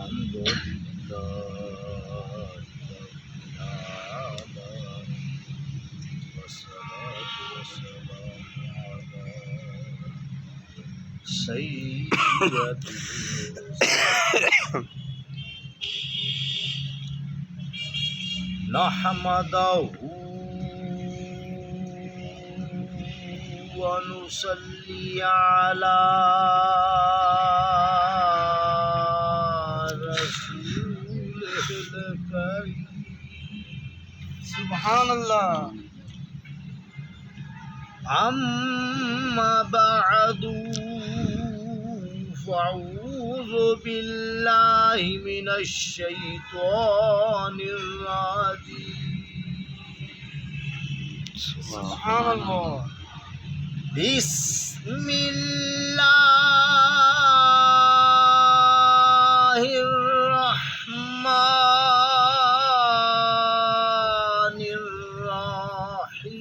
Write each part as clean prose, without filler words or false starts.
الحمد لله رب العالمين والصلاة والسلام على سيد الرسل نحمده ونصلي على رسوله الكريم سبحان اللہ. أما بعد فأعوذ بالله من الشيطان الرجيم. سبحان اللہ. بسم الله الرحمن الرحيم.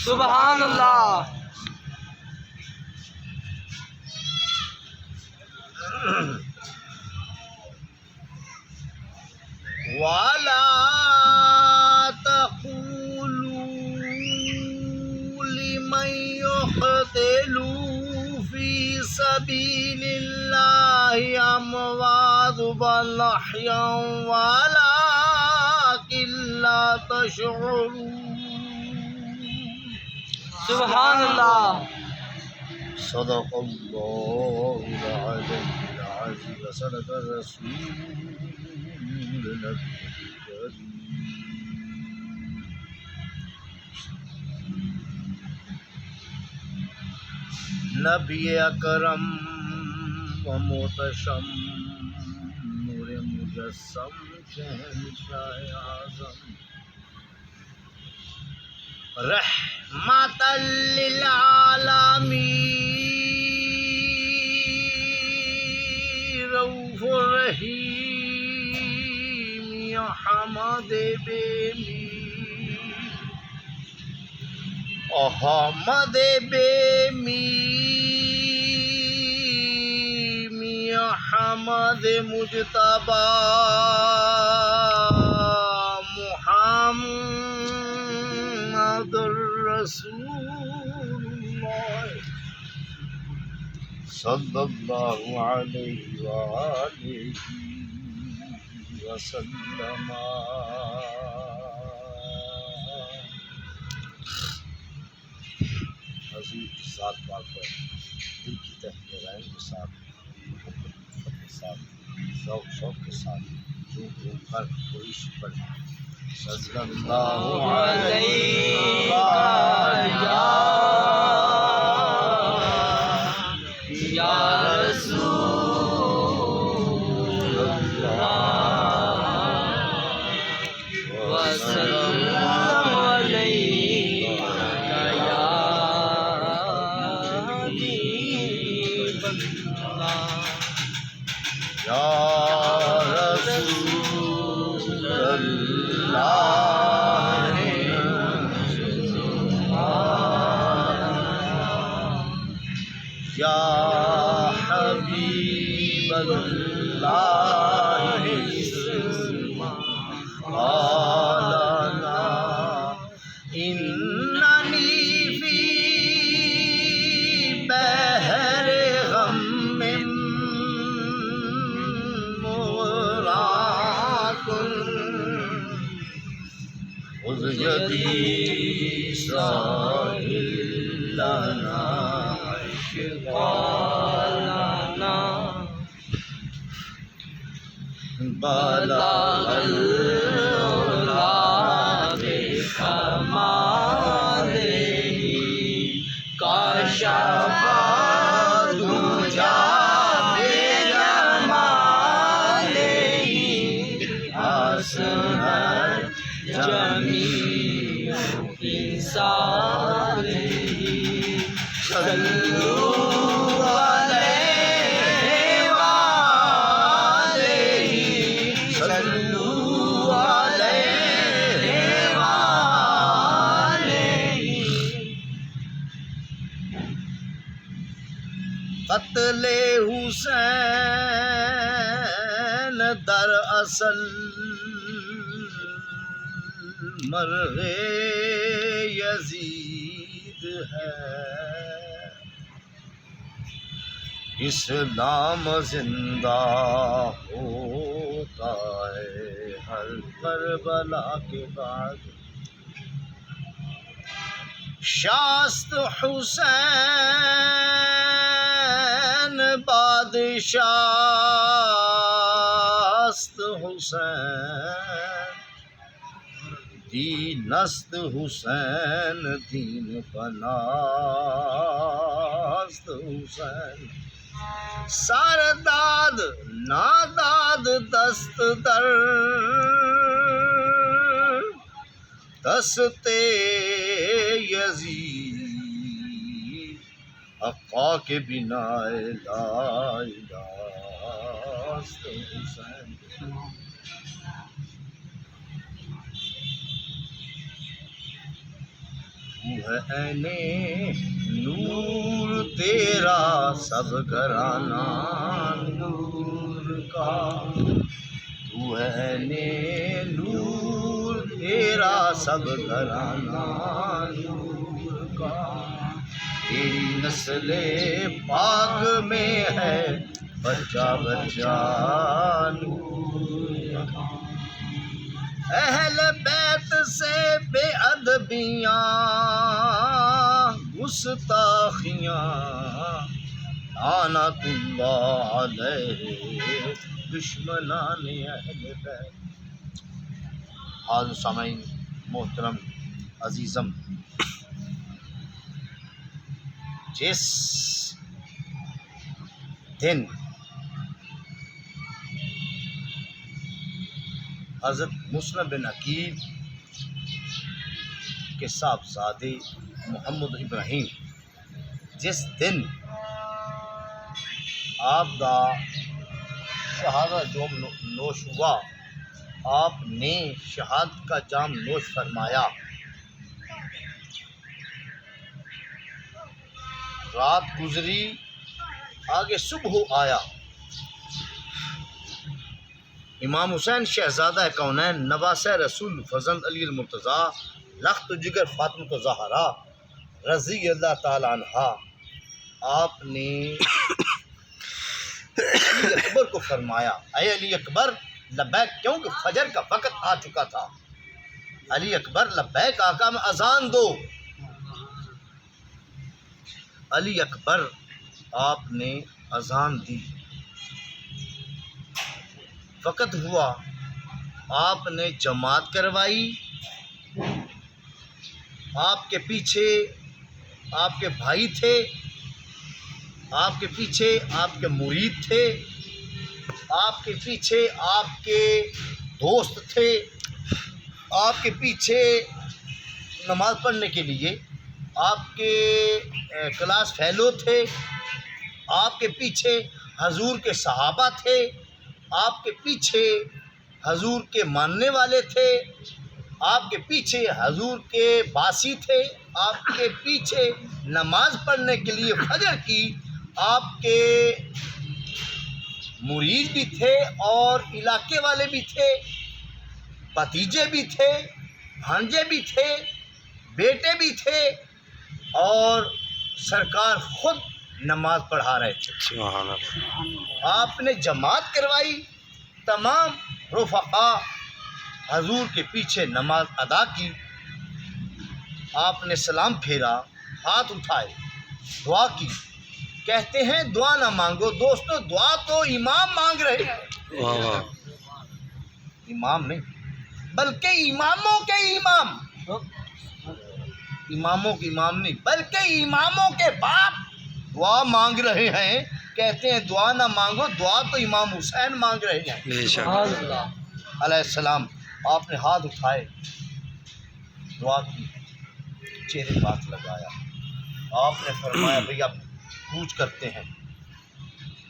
سبحان اللہ. ولا تقولوا لمن يقتل في سبيل الله أموات بل أحياء ولكن لا تشعرون. سبحان اللہ. صدق الله العلي العظيم وصدق الرسول النبي الكريم. نبی اکرم و محتشم نور مجسم شہنشاہ اعظم رحمت للعالمین رؤوف الرحیم یا حمد بیمی احمد بیمی میاں حمد مجتبی محمد الرسول اللہ صلی اللہ علیہ وآلہ وسلم. حضور کی ذات پاک پر دل کی تہہ رائن کے ساتھ محبت کے ساتھ ذوق شوق کے ساتھ جو کر کوئی پر صلی اللہ علیہ یا رسول اللہ وسلم علیک یا حبیب اللہ. یا رسول اللہ یا حبیب اللہ قالنا اننی فی بحر غم مغرق خذ یدی ساحل لنا قالنا بلغ العلا بکمالہ کشف الدجی بجمالہ حسنت جمیع خصالہ. صلوا علیہ وآلہ صلوا علیہ وآلہ قتل حسین در اصل مرغ یزید ہے، اسلام زندہ ہوتا ہے ہر کربلا کے بعد۔ شاست حسین بادشاست حسین، دینست حسین دین پناست حسین، سرداد ناداد دست در دست یزید، حقا کے بنا لا الہست حسین۔ تو ہے عین نور تیرا سب گھرانہ نور کا، تو ہے عین نور تیرا سب گھرانہ نور کا، تیری نسل پاک میں ہے بچہ بچہ نور کا، اہل بیت سے بے ادبیاں گستاخیاں لعنت اللہ علیہ دشمنان اہل بیت۔ حاضر سامعین محترم عزیزم، جس دن حضرت مسلم بن عقیل کے صاحبزادے محمد ابراہیم جس دن آپ دا شہادہ جام نوش ہوا، آپ نے شہادت کا جام نوش فرمایا، رات گزری آگے صبح آیا، امام حسین شہزادہ کونین نواسہ رسول فرزند علی المرتضیٰ لخت جگر فاطمہ زہرا رضی اللہ تعالی عنہا، آپ نے علی اکبر کو فرمایا، اے علی اکبر لبیک، کیونکہ فجر کا وقت آ چکا تھا، علی اکبر لبیک آقا میں اذان دو۔ علی اکبر آپ نے اذان دی، وقت ہوا، آپ نے جماعت کروائی، آپ کے پیچھے آپ کے بھائی تھے، آپ کے پیچھے آپ کے مرید تھے، آپ کے پیچھے آپ کے دوست تھے، آپ کے پیچھے نماز پڑھنے کے لیے آپ کے کلاس فیلو تھے، آپ کے پیچھے حضور کے صحابہ تھے، آپ کے پیچھے حضور کے ماننے والے تھے، آپ کے پیچھے حضور کے باسی تھے، آپ کے پیچھے نماز پڑھنے کے لیے فجر کی آپ کے مرید بھی تھے اور علاقے والے بھی تھے، بھتیجے بھی تھے، بھانجے بھی تھے، بیٹے بھی تھے، اور سرکار خود نماز پڑھا رہے تھے۔ آپ نے جماعت کروائی، تمام رفقا حضور کے پیچھے نماز ادا کی، آپ نے سلام پھیرا، ہاتھ اٹھائے، دعا کی، کہتے ہیں دعا نہ مانگو دوستو، دعا تو امام مانگ رہے ہیں، امام نہیں بلکہ اماموں کے امام، اماموں کے امام نہیں بلکہ اماموں کے باپ دعا مانگ رہے ہیں، کہتے ہیں دعا نہ مانگو، دعا تو امام حسین مانگ رہے ہیں علیہ السلام۔ آپ نے ہاتھ اٹھائے، دعا کی، چہرے ہاتھ لگایا، آپ نے فرمایا بھئی اب پوچھ کرتے ہیں،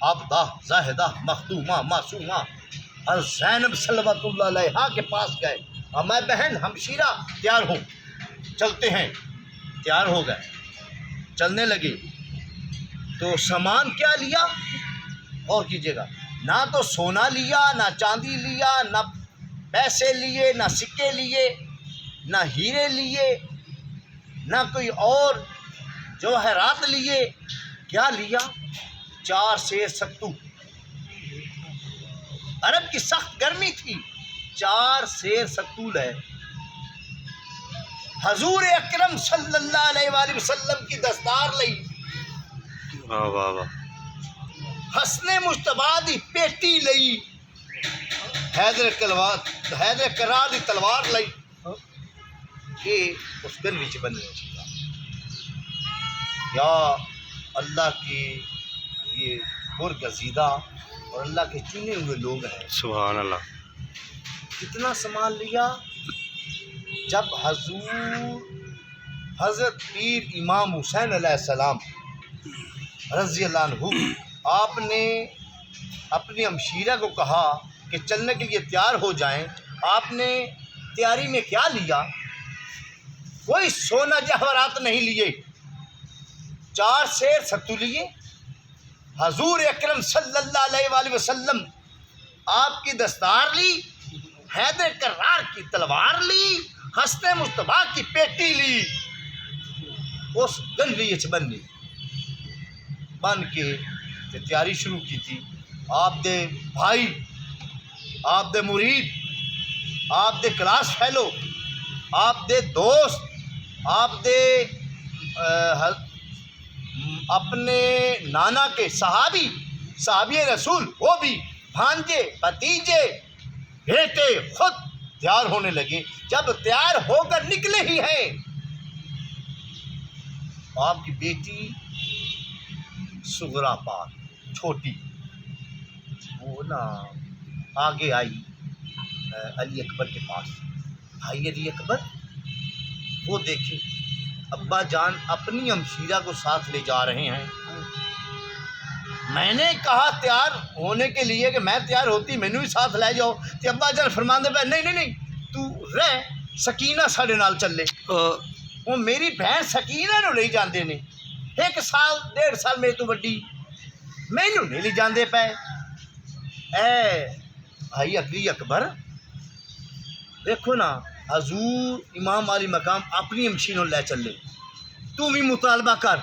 عابدہ زاہدہ مخدومہ معصومہ اور زینب صلوات اللہ علیہا کے پاس گئے، اور میں بہن ہمشیرہ تیار ہوں، چلتے ہیں، تیار ہو گئے، چلنے لگے، تو سامان کیا لیا؟ اور کیجیے گا، نہ تو سونا لیا، نہ چاندی لیا، نہ پیسے لیے، نہ سکے لیے، نہ ہیرے لیے، نہ کوئی اور جوہرات لیے. کیا لیا؟ 4 سیر ستو. عرب کی سخت گرمی تھی، 4 سیر ستو لے. حضور اکرم صلی اللہ علیہ وآلہ وسلم کی دستار لئی. واہ واہ واہ. حسن مجتبی دی پیٹی لئی. حیدر کرار دی تلوار لئی. یہ اس دن وچ بننے چاہیے. یا اللہ کی یہ برگزیدہ اور اللہ کے چنے ہوئے لوگ ہیں. سبحان اللہ. کتنا سامان لیا؟ جب حضرت پیر امام حسین علیہ السلام رضی اللہ عنہ آپ نے اپنی ہمشیرہ کو کہا کہ چلنے کے لیے تیار ہو جائیں، آپ نے تیاری میں کیا لیا؟ کوئی سونا جواہرات نہیں لیے، 4 سیر ستو لیے. حضور اکرم صلی اللہ علیہ وآلہ وسلم آپ کی دستار لی، حیدر کرار کی تلوار لی، حسن مجتبی کی پیٹی لی. اس گنڈی بننی بن کے تیاری شروع کی تھی. آپ دے بھائی، آپ دے مرید، آپ دے کلاس فیلو، آپ دے دوست، آپ دے اپنے نانا کے صحابی رسول، وہ بھی بھانجے، بھتیجے، بیٹے خود تیار ہونے لگے. جب تیار ہو کر نکلے ہی ہیں، آپ کی بیٹی صغرا پاک چھوٹی وہ نا آگے آئی علی اکبر کے پاس. بھائی علی اکبر، وہ دیکھے ابا جان اپنی ہمشیرہ کو ساتھ لے جا رہے ہیں. میں نے کہا تیار ہونے کے لیے کہ میں تیار ہوتی مینوں بھی ساتھ لے جاؤ. تو ابا جان فرماندے پہ نہیں تو رہ، سکینہ ساڈے نال چلے. وہ میری بہن سکینہ نو لے جاندے نے، 1 سال 1.5 سال میرے تو وڈی، مینوں نہیں لے جاندے پے. اے بھائی علی اکبر، دیکھو نا حضور امام علی مقام اپنی ہمشیروں لے چلے، تو بھی مطالبہ کر.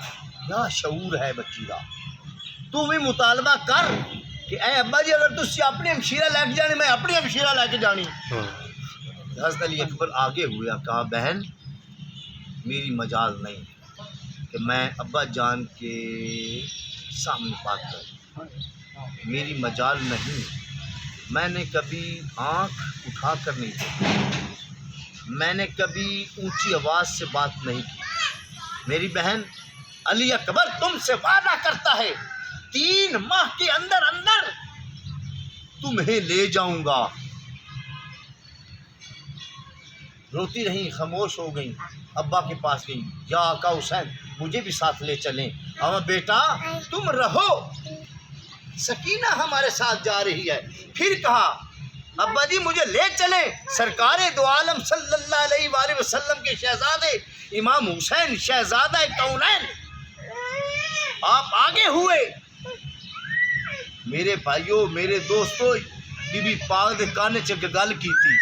کیا شعور ہے بچی کا، تو بھی مطالبہ کر کہ اے ابا جی اگر تسی اپنی ہمشیرہ لے کے جانی، میں اپنی ہمشیرہ لے کے جانی. حضرت علی اکبر آگے ہوئے، کہا بہن میری مجال نہیں کہ میں ابا جان کے سامنے بات کروں، میری مجال نہیں. میں نے کبھی آنکھ اٹھا کر نہیں دیکھی، میں نے کبھی اونچی آواز سے بات نہیں کی. میری بہن علی اکبر تم سے وعدہ کرتا ہے 3 ماہ کے اندر تمہیں لے جاؤں گا. روتی رہیں، خاموش ہو گئیں. ابا کے پاس گئیں، یا آقا حسین مجھے بھی ساتھ لے چلیں. اما بیٹا تم رہو، سکینہ ہمارے ساتھ جا رہی ہے. پھر کہا ابا جی مجھے لے چلیں، سرکار دو عالم صلی اللہ علیہ وآلہ وسلم کے شہزادے امام حسین شہزادہ کونین آپ آگے ہوئے. میرے بھائیوں، میرے دوستوں، بی بی پاک دے کانے چ گل کی تھی،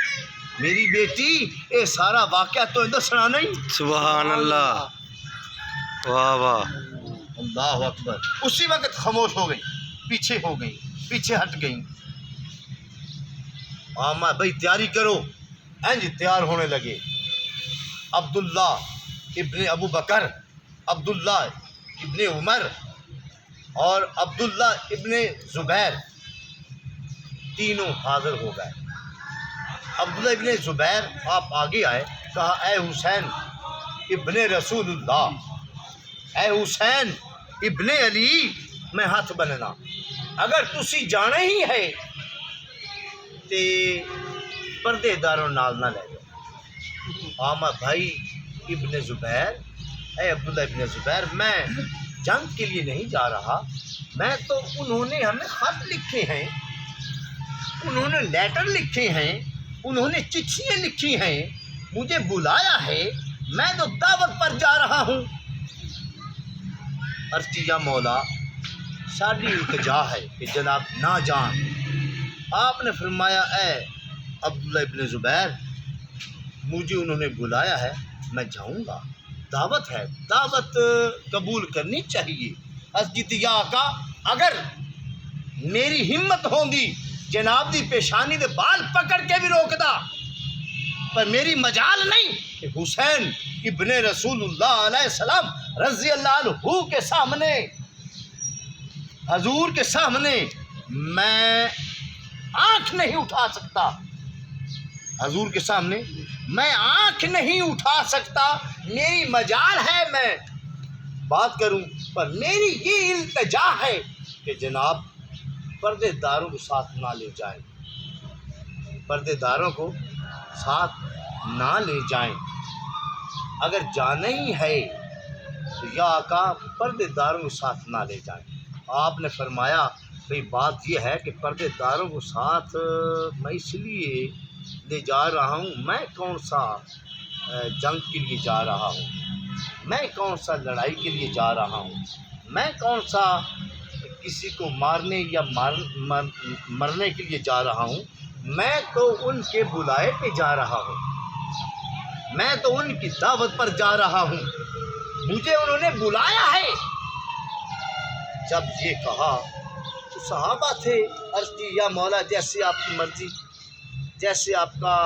میری بیٹی اے سارا واقعہ تو دسنا نہیں. سبحان اللہ. واہ واہ. اللہ اکبر. اسی وقت خاموش ہو گئی، پیچھے ہو گئی، پیچھے ہٹ گئی. آما بھائی تیاری کرو. جی تیار ہونے لگے. عبداللہ ابن ابو بکر، عبداللہ ابن عمر اور عبداللہ ابن زبیر تینوں حاضر ہو گئے. عبداللہ ابن زبیر آپ آگے آئے، کہا اے حسین ابن رسول اللہ، اے حسین ابن علی، میں ہاتھ بننا. اگر تسی جانا ہی ہے تے پردے داروں نال نہ لے جاؤ. آما بھائی ابن زبیر، اے عبداللہ ابن زبیر، میں جنگ کے لیے نہیں جا رہا، میں تو انہوں نے ہمیں خط لکھے ہیں، انہوں نے لیٹر لکھے ہیں، انہوں نے چٹھیاں لکھی ہیں، مجھے بلایا ہے، میں تو دعوت پر جا رہا ہوں. عرض کی یا مولا ساری التجا ہے کہ جناب نہ جان۔ آپ نے فرمایا اے عبداللہ ابن زبیر، مجھے انہوں نے بلایا ہے، میں جاؤں گا، دعوت ہے، دعوت قبول کرنی چاہیے۔ عرض کی یا آقا اگر میری ہمت ہوندی جناب دی پیشانی دے بال پکڑ کے بھی روکدا، پر میری مجال نہیں کہ حسین ابن رسول اللہ علیہ السلام رضی اللہ عنہ کے سامنے، حضور کے سامنے میں آنکھ نہیں اٹھا سکتا، حضور کے سامنے میں آنکھ نہیں اٹھا سکتا، میری مجال ہے میں بات کروں، پر میری یہ التجا ہے کہ جناب پردے داروں کو ساتھ نہ لے جائیں، پردے داروں کو ساتھ نہ لے جائیں، اگر جانا ہی ہے تو یا آقا پردے داروں کو ساتھ نہ لے جائیں۔ آپ نے فرمایا بھئی بات یہ ہے کہ پردے داروں کو ساتھ میں اس لیے لے جا رہا ہوں، میں کون سا جنگ کے لیے جا رہا ہوں، میں کون سا لڑائی کے لیے جا رہا ہوں، میں کون سا کسی کو مارنے یا مرنے کے لیے جا رہا ہوں، میں تو ان کے بلائے پہ جا رہا ہوں، میں تو ان کی دعوت پر جا رہا ہوں، مجھے انہوں نے بلایا ہے۔ جب یہ کہا تو صحابہ تھے، عرض کی یا مولا جیسے آپ کی مرضی، جیسے آپ کا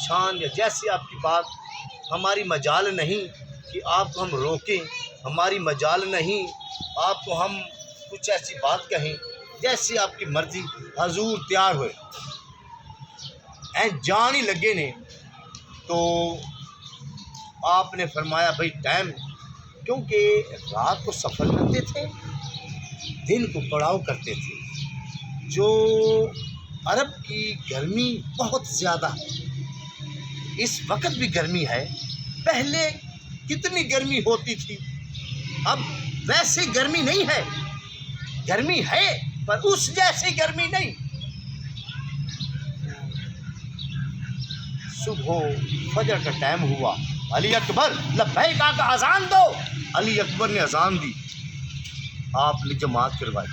شان یا جیسے آپ کی بات، ہماری مجال نہیں کہ آپ کو ہم روکیں، ہماری مجال نہیں آپ کو ہم کچھ ایسی بات کہیں، جیسی آپ کی مرضی۔ حضور تیار ہوئے، جان ہی لگے نے تو آپ نے فرمایا بھئی ٹائم، کیونکہ رات کو سفر کرتے تھے، دن کو پڑاؤ کرتے تھے، جو عرب کی گرمی بہت زیادہ ہے، اس وقت بھی گرمی ہے، پہلے کتنی گرمی ہوتی تھی، اب ویسے گرمی نہیں ہے، گرمی ہے پر اس جیسی گرمی نہیں۔ صبح فجر کا ٹائم ہوا، علی اکبر لبیک کا اذان دو، علی اکبر نے اذان دی، آپ نے جماعت کروائی،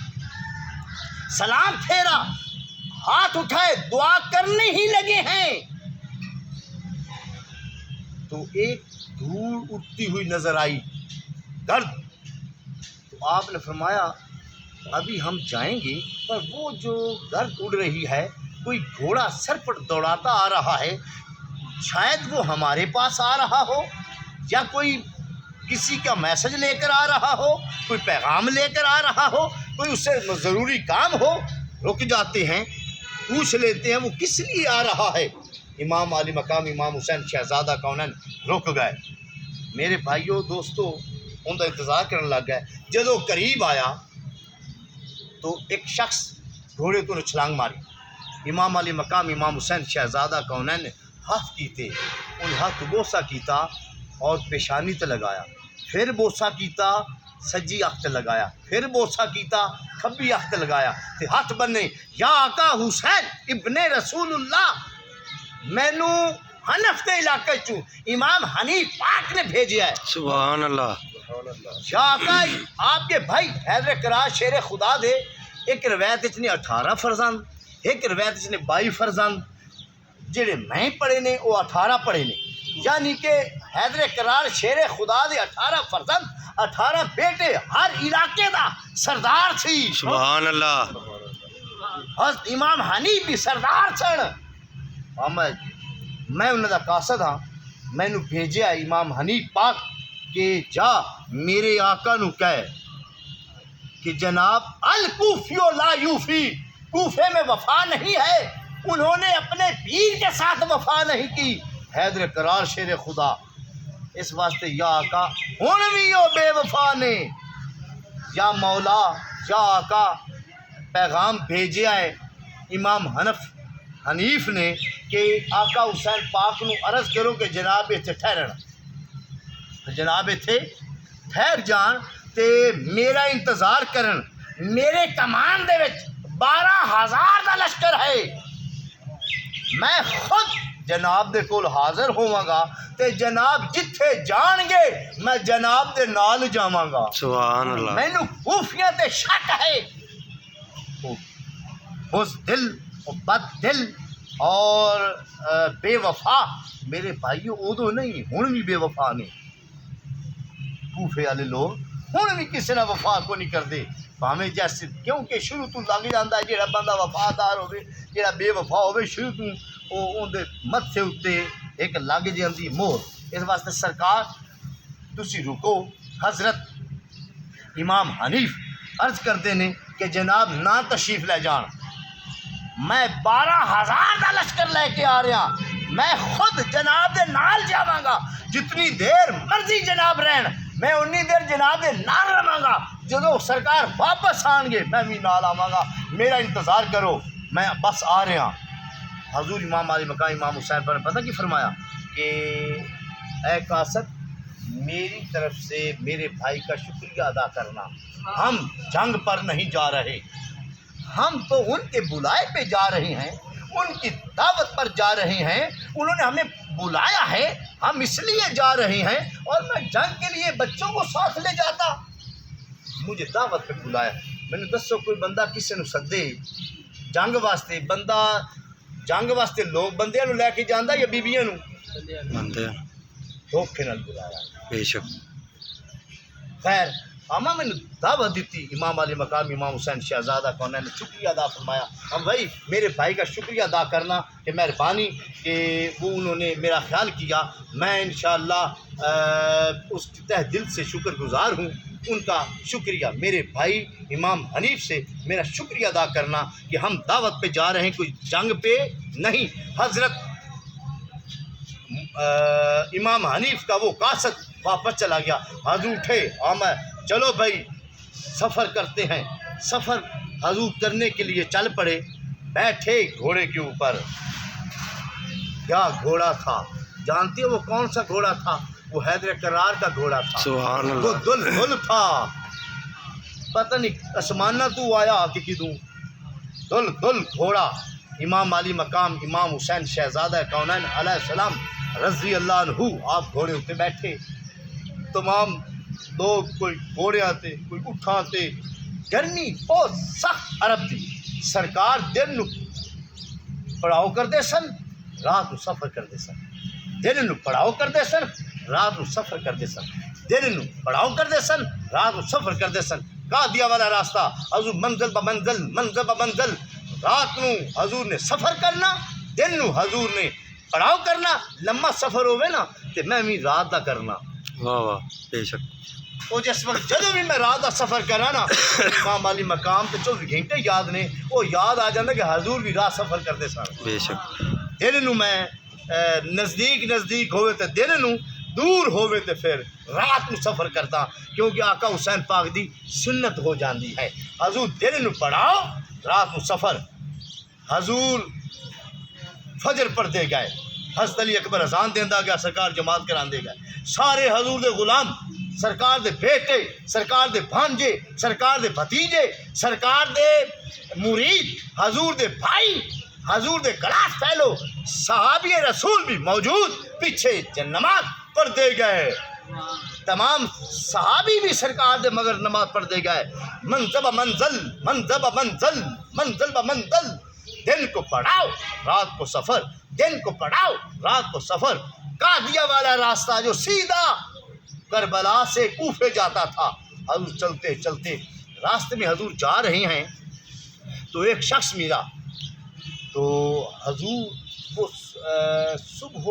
سلام پھیرا، ہاتھ اٹھائے، دعا کرنے ہی لگے ہیں تو ایک دھول اٹھتی ہوئی نظر آئی، گرد، تو آپ نے فرمایا ابھی ہم جائیں گے، پر وہ جو گرد اڑ رہی ہے، کوئی گھوڑا سر پر دوڑاتا آ رہا ہے، شاید وہ ہمارے پاس آ رہا ہو یا کوئی کسی کا میسج لے کر آ رہا ہو، کوئی پیغام لے کر آ رہا ہو، کوئی اس سے ضروری کام ہو، رک جاتے ہیں، پوچھ لیتے ہیں وہ کس لیے آ رہا ہے۔ امام علی مقام امام حسین شہزادہ کونین رک گئے، میرے بھائیوں دوستو ان کا انتظار کرنے لگ گئے۔ جب وہ قریب آیا تو ایک شخص گھوڑے کو نے چھلانگ ماری، امام علی مقام امام حسین شہزادہ کونین نے ہاتھ کیتے، ان ہاتھ بوسا کیتا اور پیشانی تے لگایا، پھر بوسا کیتا سجی اخت لگایا، پھر بوسا کیتا کھبی اخت لگایا، تے ہاتھ بننے یا آقا حسین ابن رسول اللہ مینو حنف دے علاقے چوں امام حنیف پاک نے بھیجیا ہے۔ سبحان اللہ۔ یا آقا آپ کے بھائی حیدر کرار شیر خدا دے ایک روایت نے 18 فرزند، ایک روایت نے 22 فرزند، جڑے میں پڑھے نے وہ 18 پڑھے نے، یعنی کہ حیدر کرار شیر خدا دے 18 فرزند، 18 بیٹے، ہر علاقے دا سردار سی۔ سبحان اللہ۔ حضرت امام حنیف بھی سردار سن، میں انہوں دا قاصد ہاں، میں نو بھیجیا امام حنیف پاک کہ جا میرے آقا نو کہے کہ جناب الکوفیو لا یوفی، کوفے میں وفا نہیں ہے، انہوں نے اپنے پیر کے ساتھ وفا نہیں کی، حیدر کرار شیر خدا، اس واسطے یا آقا ہن بھی وہ بے وفا نے، یا مولا یا آقا پیغام بھیجیا ہے امام حنیف نے کہ آقا حسین پاک نو عرض کرو کہ جناب اتنے ٹھہرن، جناب اتنے ٹھہر جان تے میرا انتظار کرن، میرے کمان دے وچ 12,000 دا لشکر ہے، میں خود جناب دے کول حاضر ہوواں گا تے جناب جتھے جان گے میں جناب دے نال جاواں گا. سبحان اللہ. مینوں کوفیاں تے شک ہے. اس دل اور بد دل اور بے وفا میرے بھائیو ادو نہیں ہن بھی بے وفا نے. کوفے والے لوگ ہن بھی کسی نہ وفا کو نہیں کرتے بھاویں جیسے کیونکہ شروع تو لگ جاتا ہے جہاں بندہ وفادار ہوے جہاں بے وفا ہوے شروع تو اندر متھے اتنے ایک لگ جاتی مہر. اس واسطے سرکار تسی رکو. حضرت امام حنیف عرض کرتے ہیں کہ جناب نہ تشریف لے جان. میں 12,000 کا لشکر لے کے آ رہا. میں خود جناب دے نال جاواں گا. جتنی دیر مرضی جناب رہن میں انی دیر جناب دے نال رہاں گا. جدو سرکار واپس آن گے میں بھی نال آواں گا. میرا انتظار کرو میں بس آ رہا. حضور امام علی مقام امام حسین پر پتہ کی فرمایا کہ اے قاصد میری طرف سے میرے بھائی کا شکریہ ادا کرنا. ہم جنگ پر نہیں جا رہے. ہم تو ان کے بلائے پہ جا رہے ہیں. ان کی دعوت پر جا رہے ہیں. انہوں نے ہمیں بلایا ہے. ہم اس لیے جا رہے ہیں. اور میں جنگ کے لیے بچوں کو ساتھ لے جاتا. مجھے دعوت پہ بلایا. میں نے دسو کوئی بندہ کسی نے سدے جنگ واسطے بندہ جنگ واسطے لوگ بندے نو لے کے جانا یا بیبیاں نو بندے دھوکھے نال بلایا. بے شک. خیر آما میں نے دعوت دیتی. امام علی مقام امام حسین شہزادہ کو انہوں نے شکریہ ادا فرمایا. ہم بھائی میرے بھائی کا شکریہ ادا کرنا کہ مہربانی کہ وہ انہوں نے میرا خیال کیا. میں انشاءاللہ اس کے تہ دل سے شکر گزار ہوں. ان کا شکریہ میرے بھائی امام حنیف سے میرا شکریہ ادا کرنا کہ ہم دعوت پہ جا رہے ہیں کوئی جنگ پہ نہیں. حضرت امام حنیف کا وہ قاصد واپس چلا گیا. حضور اٹھے آمد چلو بھائی سفر کرتے ہیں. سفر حضور کرنے کے لیے چل پڑے. بیٹھے گھوڑے کے اوپر. کیا گھوڑا تھا جانتے ہو وہ کون سا گھوڑا تھا؟ وہ حیدر کرار کا گھوڑا تھا. سبحان وہ اللہ. دل تھا. پتہ نہیں آسمانہ تو آیا کہ کدوں دل گھوڑا. امام علی مقام امام حسین شہزادہ کونین علیہ السلام رضی اللہ عنہ آپ گھوڑے ہوتے بیٹھے. تمام لوگ کوئی گھوڑے آتے کوئی اٹھا آتے. گرمی بہت سخت عرب دی. سرکار دن نو پڑاؤ کرتے سن رات نو سفر کرتے سن. دن نو پڑاؤ کرتے سن رات نو سفر کرتے سن. دن نو پڑاؤ کرتے سن رات نو سفر کرتے سن. قادیہ والا راستہ حضور منزل با منزل. رات نو حضور نے سفر کرنا. دن نو حضور نے پڑاؤ کرنا. لمبا سفر ہوئے نا تو میں بھی رات دا کرنا. واہ واہ. بے شک. وہ جس وقت جدو بھی میں رات کا سفر کرا نا امام علی مقام تو 24 گھنٹے یاد نے. وہ یاد آ جاتا کہ حضور بھی رات سفر کرتے سن. بے شک. دن نو میں نزدیک ہوئے تو دن نو دور ہوئے تو پھر رات نو سفر کرتا کیونکہ آقا حسین پاک دی سنت ہو جاندی ہے. حضور دن نو پڑھاؤ رات نو سفر. حضور فجر پڑھتے گئے. حضرت علی اکبر اذان دیندا گیا. سرکار جماعت کراندے گئے. سارے حضور دے غلام سرکار دے بیٹے سرکار دے بھانجے سرکار دے بھتیجے سرکار دے مرید حضور دے بھائی حضور دے کلاس فیلو صحابی رسول بھی موجود پیچھے نماز پڑھتے گئے. تمام صحابی بھی سرکار دے مگر نماز پڑھتے گئے. منزل با منزل. دن کو پڑھاؤ رات کو سفر. دن کو پڑھاؤ رات کو سفر. قادیہ والا راستہ جو سیدھا کربلا سے کوفے جاتا تھا. حضور چلتے چلتے راستے میں حضور جا رہے ہیں تو ایک شخص ملا. تو حضور وہ صبح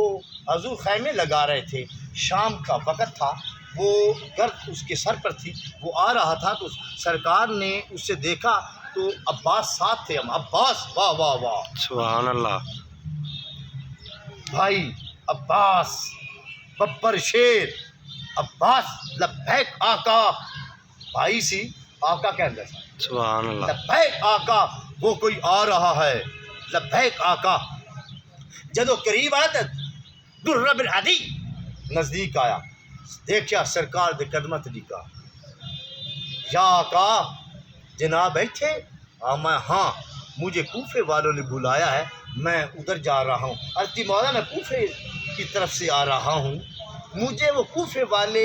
حضور خیمے لگا رہے تھے. شام کا وقت تھا. وہ گرد اس کے سر پر تھی. وہ آ رہا تھا تو سرکار نے اس سے دیکھا تو عباس ساتھ تھے. ہم عباس واہ واہ واہ سبحان اللہ. بھائی عباس ببر شیر عباس لبیک آقا. بھائی سی آقا کہندے سن. سبحان اللہ. لبیک آقا. وہ کوئی آ رہا ہے. لبیک آقا. جدو قریب آیا تو در بن عدی نزدیک آیا. دیکھا سرکار دے قدمت ڈگا. یا آقا جناب بیٹھے؟ میں ہاں مجھے کوفے والوں نے بلایا ہے میں ادھر جا رہا ہوں. عرضی مولا میں کوفے کی طرف سے آ رہا ہوں. مجھے وہ کوفے والے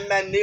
MNA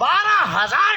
12,000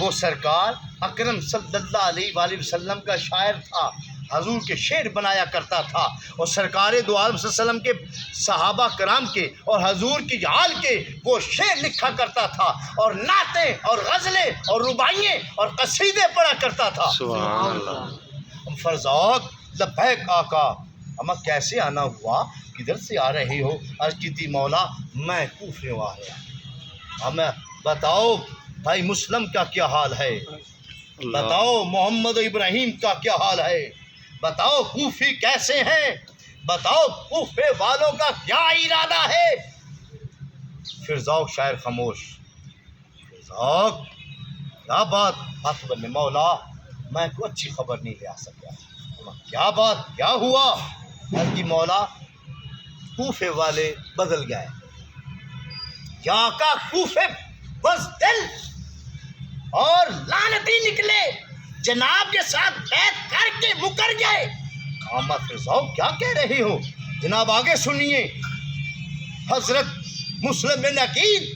وہ سرکار اکرم صلی اللہ علیہ وآلہ وسلم کا شاعر تھا، حضور کے شعر بنایا کرتا تھا، اور سرکار دو عالم صلی اللہ علیہ وسلم کے صحابہ کرام کے اور حضور کی جال کے وہ شعر لکھا کرتا تھا، اور نعتیں اور غزلیں اور رباعییں اور قصیدے پڑھا کرتا تھا۔ سبحان اللہ۔ فرزوق لبیک آقا، اما کیسے آنا ہوا، کدھر سے آ رہے ہو؟ عرض کی تھی مولا میں کوفے آ رہا ہوں۔ ہمیں بتاؤ بھائی مسلم کا کیا حال ہے، بتاؤ محمد ابراہیم کا کیا حال ہے، بتاؤ کوفی کیسے ہیں، بتاؤ کوفے والوں کا کیا ارادہ ہے۔ فرزوق شاعر خاموش۔ فرزوق کیا بات، ہاتھ بنے مولا میں کوئی اچھی خبر نہیں لے آ سکا، کیا بات کیا ہوا؟ عرض کی مولا کوفے والے بدل گئے، یا آقا کوفے بزدل اور لعنتی نکلے، جناب کے ساتھ بیعت کر کے مکر گئے۔ کہا فرزوق کیا کہہ رہے ہو؟ جناب آگے سنیے۔ حضرت مسلم بن عقیل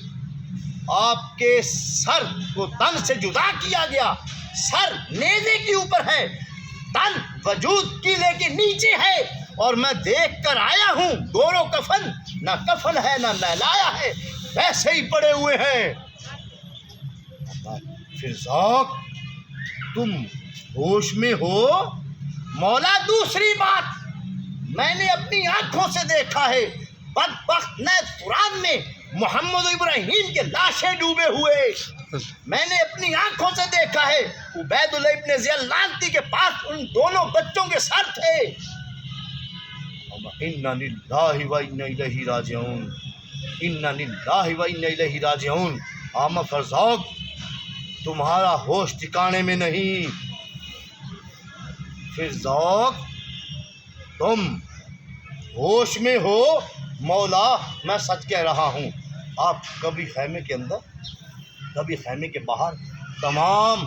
آپ کے سر کو تن سے جدا کیا گیا، سر نیزے کے اوپر ہے، تن وجود قلعے کے نیچے ہے، اور میں دیکھ کر آیا ہوں گورو کفن، نہ کفن ہے نہ نہلایا ہے، ویسے ہی پڑے ہوئے ہیں۔ فرزوق تم ہوش میں ہو؟ مولا دوسری بات میں نے اپنی آنکھوں سے دیکھا ہے، بدبخت نیل فرات میں محمد ابراہیم کے لاشیں ڈوبے ہوئے، میں نے اپنی آنکھوں سے دیکھا ہے، عبید اللہ ابن زیاد لعنتی کے پاس ان دونوں بچوں کے سر تھے۔ انا للہ و انا الیہ راجعون، انا للہ و انا الیہ راجعون۔ آما فرزوق تمہارا ہوش ٹھکانے میں نہیں، فرزوق تم ہوش میں ہو؟ مولا میں سچ کہہ رہا ہوں، آپ کبھی خیمے کے اندر کبھی خیمے کے باہر تمام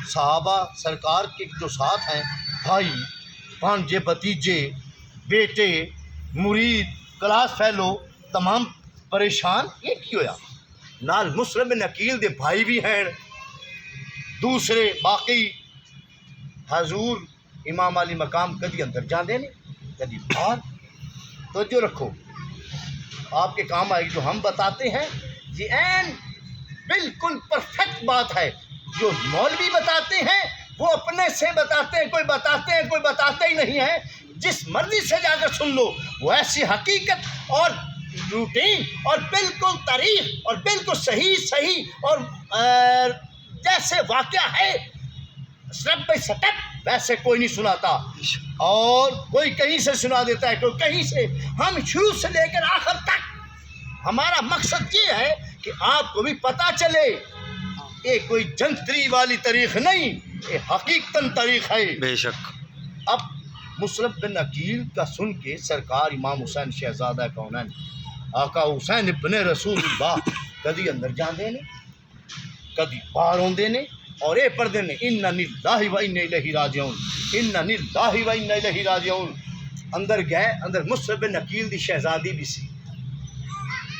صحابہ سرکار کے جو ساتھ ہیں، بھائی بھانجے بھتیجے بیٹے مرید کلاس فیلو تمام پریشان، یہ کیوں ہویا؟ نال مسلم بن عقیل دے بھائی بھی ہیں، دوسرے باقی حضور امام علی مقام کدی اندر جاندے نہیں کدی باہر۔ توجہ رکھو، آپ کے کام آئے گی جو ہم بتاتے ہیں، یہ این بالکل پرفیکٹ بات ہے۔ جو مولوی بتاتے ہیں وہ اپنے سے بتاتے ہیں، کوئی بتاتے ہیں کوئی بتاتے ہی نہیں ہے، جس مرضی سے جا کر سن لو، وہ ایسی حقیقت اور روٹین اور بالکل تاریخ اور بالکل صحیح اور جیسے واقعہ ہے سٹیپ بائی سٹیپ ویسے کوئی نہیں سناتا، اور کوئی کہیں سے سنا دیتا ہے، کوئی کہیں سے۔ ہم شروع سے لے کر آخر تک ہمارا مقصد یہ ہے کہ آپ کو بھی پتہ چلے یہ کوئی جنتری والی تاریخ نہیں، یہ حقیقتاً تاریخ ہے۔ بے شک۔ اب مسلم بن عقیل کا سن کے سرکار امام حسین شہزادہ کونین آقا حسین ابن رسول اللہ کدی اندر جاندے نے کدی باہر ہوندے نے، اور اے پردے نے انا للہ و انا الیہ راجعون، انا للہ و انا الیہ راجعون۔ اندر گئے، اندر مسلم بن عقیل دی شہزادی بھی سی،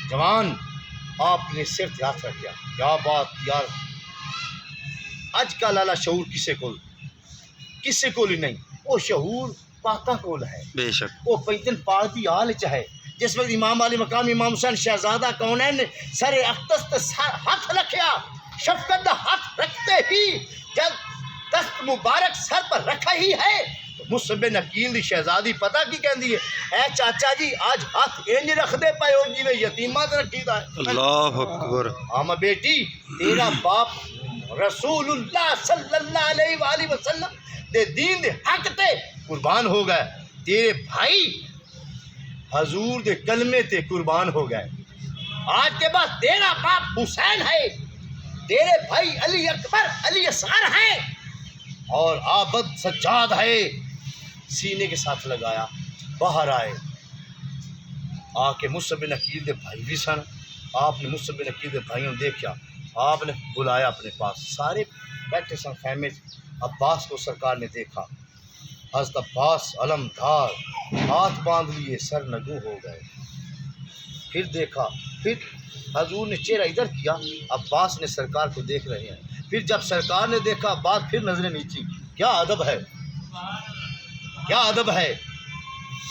جوان آپ نے صرف ہاتھ رکھیا، کیا بات یار، اج کل والا شعور کسے کول ہی نہیں، وہ شعور پاکاں کول ہے، بے شک۔ وہ پینتن پارتی آل چاہے جس وقت امام علی مقام امام حسین شہزادہ کونین نے سر اقدس ہاتھ رکھیا، شفقت دا ہاتھ رکھتے ہی جب دست مبارک سر پر رکھا ہی ہے تو مسلم بن عقیل دی شہزادی پتہ کی کہندی ہے، اے چاچا جی آج ہاتھ انج رکھ دے پائے ہو جی میں یتیمہ تے رکھی دا ہے۔ اللہ اکبر۔ آما بیٹی تیرا باپ رسول اللہ صلی اللہ علیہ وآلہ وسلم دے دین دے حق تے قربان ہو گئے، تیرے بھائی حضور دے کلمے تے قربان ہو گئے، آج کے بعد تیرا باپ حسین ہے، تیرے بھائی علی اکبر علی اصغر ہیں، اور عابد سجاد ہے۔ سینے کے ساتھ لگایا، باہر آئے، آ کے مصعب بن عقیل دے بھائی بھی سن، آپ نے مصعب بن عقیل دے بھائیوں دیکھا، آپ نے بلایا اپنے پاس، سارے بیٹھے سن خیمے۔ عباس کو سرکار نے دیکھا، حضرت عباس علمدار ہاتھ باندھ لیے، سر نگو ہو گئے۔ پھر دیکھا، پھر حضور نے چہرہ ادھر کیا، عباس نے سرکار کو دیکھ رہے ہیں، پھر جب سرکار نے دیکھا بات پھر نظریں نیچی. کیا ادب ہے, کیا ادب ہے.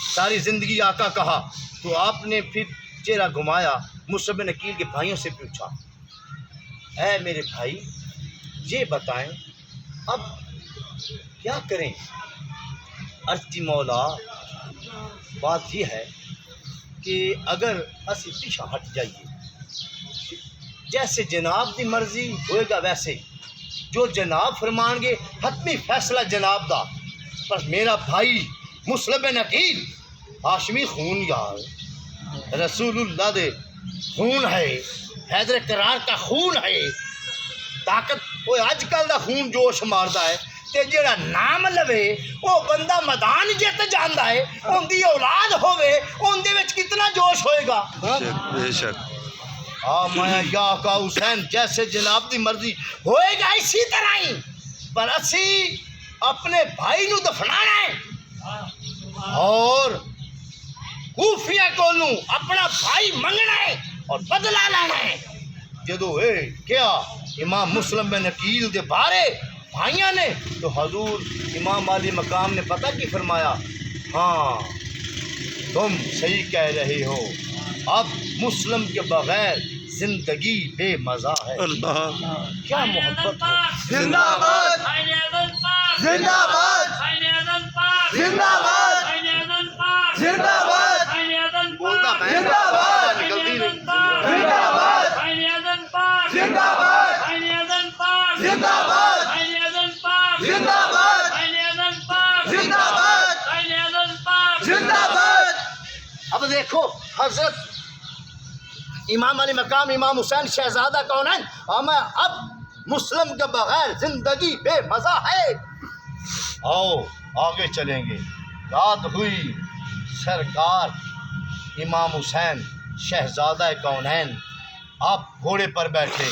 ساری زندگی آقا کہا تو آپ نے پھر چہرہ گھمایا, مصعب بن عقیل کے بھائیوں سے پوچھا, اے میرے بھائی یہ بتائیں اب کیا کریں. عرض کی مولا بات یہ ہے کہ اگر اسی پیچھے ہٹ جائیے, جیسے جناب دی مرضی ہوئے گا ویسے, جو جناب فرمان گے حتمی فیصلہ جناب دا. پر میرا بھائی مصعب بن عقیل ہاشمی خون یار, رسول اللہ دے خون ہے, حیدر کرار کا خون ہے. طاقت وہ اج کل دا خون جوش ماردا ہے تے جڑا نام لوے وہ بندہ میدان جت جاندا ہے. اون دی اولاد ہوے اون دے وچ کتنا جوش ہوئے گا. بے شک. میں یا کا حسین جیسے جناب دی مرضی ہوئے گا اسی طرح ہی, پر اسی اپنے بھائی نو دفنانا ہے اور کوفیہ کولوں اپنا بھائی منگنا ہے اور بدلہ لینا ہے. جدو کیا امام مسلم بن عقیل دے بارے بھائیاں نے تو حضور امام علی مقام نے پتہ کی فرمایا, ہاں تم صحیح کہہ رہے ہو, اب مسلم کے بغیر زندگی بے مزہ ہے. اللہ کیا محبت ہے. زندہ باد زندہ باد زندہ باد زندہ باد بولتا میں زندہ باد نکلتی نہیں. زندہ باد زندہ باد زندہ باد زندہ باد زندہ باد زندہ باد. اب دیکھو حضرت امام علی مقام امام حسین شہزادہ کونین, ہمیں اب مسلم کے بغیر زندگی بے مزہ ہے. آؤ آگے چلیں گے. رات ہوئی, سرکار امام حسین شہزادہ کونین آپ گھوڑے پر بیٹھے,